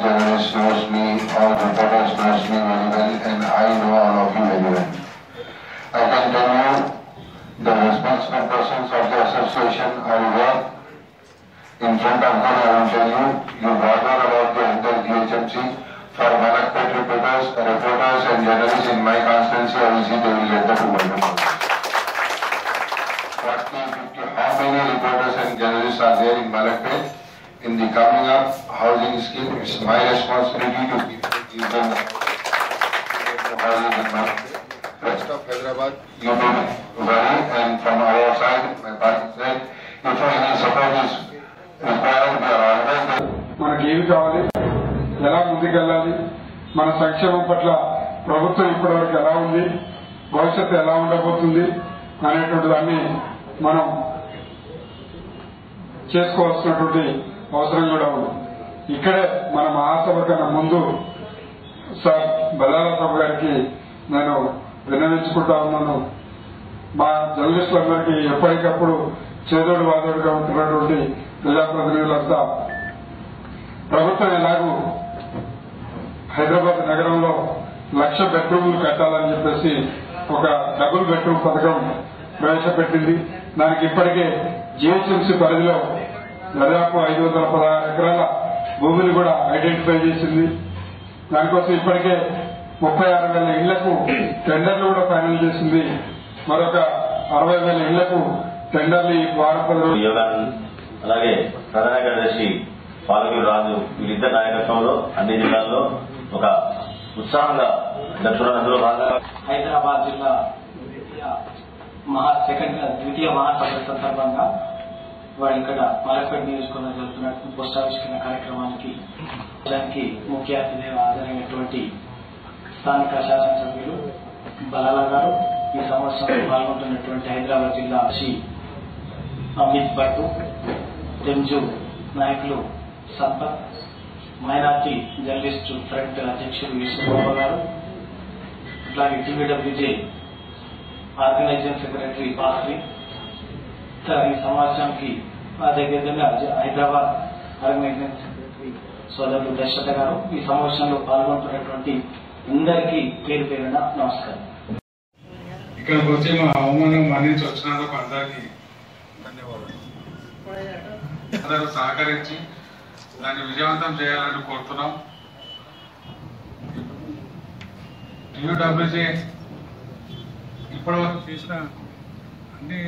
journalist knows me, all reporters knows me very well, and I know all of you very well. I can tell you, the responsible persons of the association are here. In front of them, I will tell you, you bother about the entire GHMC. For Malakpet reporters and journalists in my constituency, I will see they will get the 200 crores. 40, 50, how many reporters and journalists are there in Malakpet? In the coming up housing scheme, it's my responsibility to give them housing in Malakpet. Rest of Hyderabad, you don't worry, and from our side, my party side, if any support is required, we are always there. మనకి ఏమి కావాలి, ఎలా ముందుకెళ్ళాలి, మన సంక్షేమం పట్ల ప్రభుత్వం ఇప్పటివరకు ఎలా ఉంది, భవిష్యత్తు ఎలా ఉండబోతుంది అనేటువంటి దాన్ని మనం చేసుకోవాల్సినటువంటి అవసరం కూడా ఉంది. ఇక్కడే మన మహాసభ కన్నా ముందు సార్ బల్లాల సభ గారికి నేను విన్నవించుకుంటా ఉన్నాను. మా జర్నలిస్టులందరికీ ఎప్పటికప్పుడు చేదోడు వాదోడుగా ఉంటున్నటువంటి ప్రజాప్రతినిధులంతా ప్రభుత్వం ఎలాగూ హైదరాబాద్ నగరంలో 1,00,000 బెడ్రూమ్లు కట్టాలని చెప్పేసి ఒక డబుల్ బెడ్రూమ్ పథకం ప్రవేశపెట్టింది. దానికి ఇప్పటికే జీహెచ్ఎంసీ పరిధిలో దాదాపు 516 ఎకరాల భూమిని కూడా ఐడెంటిఫై చేసింది. దానికోసం ఇప్పటికే 36,000 ఇళ్లకు టెండర్లు కూడా ఫైనల్ చేసింది. మరొక 60,000 ఇళ్లకు టెండర్లు ఈ వారం 10 రోజులు. అలాగే ప్రధాన కార్యదర్శి పాలకూరు రాజు వీరిద్దరి నాయకత్వంలో అన్ని జిల్లాల్లో ఒక ఉత్సాహంగా జరుపుతున్నందులో భాగంగా హైదరాబాద్ జిల్లా ద్వితీయ మహాసభ సందర్భంగా వాడు ఇక్కడ మలక్పేట నియోజకవర్గంలో జరుగుతున్నటువంటి పుష్పావిష్కరణ కార్యక్రమానికి ముఖ్య అతిథిగా హాజరైనటువంటి స్థానిక శాసనసభ్యులు బలాల గారు, ఈ సంవత్సరంలో పాల్గొంటున్నటువంటి హైదరాబాద్ జిల్లా శ్రీ అమిత్ భట్టు, తెంజు నాయకులు సంపత్, మైనార్టీ జర్నలిస్టు ఫ్రంట్ అధ్యక్షులు విష్ణుబాబు గారు, అట్లాగే టీవీడబ్ల్యూజే ఆర్గనైజింగ్ సెక్రటరీ బాస్రి, ఈ సమావేశానికి అదేవిధంగా హైదరాబాద్ ఆర్గనైజింగ్ సెక్రటరీ సోదరులు దశరథ గారు, ఈ సమావేశంలో పాల్గొంటున్నటువంటి అందరికీ పేరు పేరున నమస్కారం. ఇక్కడికి వచ్చి మా అవమానం మన్నించి వచ్చినందుకు అందరికీ ధన్యవాదాలు. అందరూ సహకరించి దాన్ని విజయవంతం చేయాలని కోరుతున్నాం. టీయూడబ్ల్యూజే ఇప్పటివరకు చేసిన అన్ని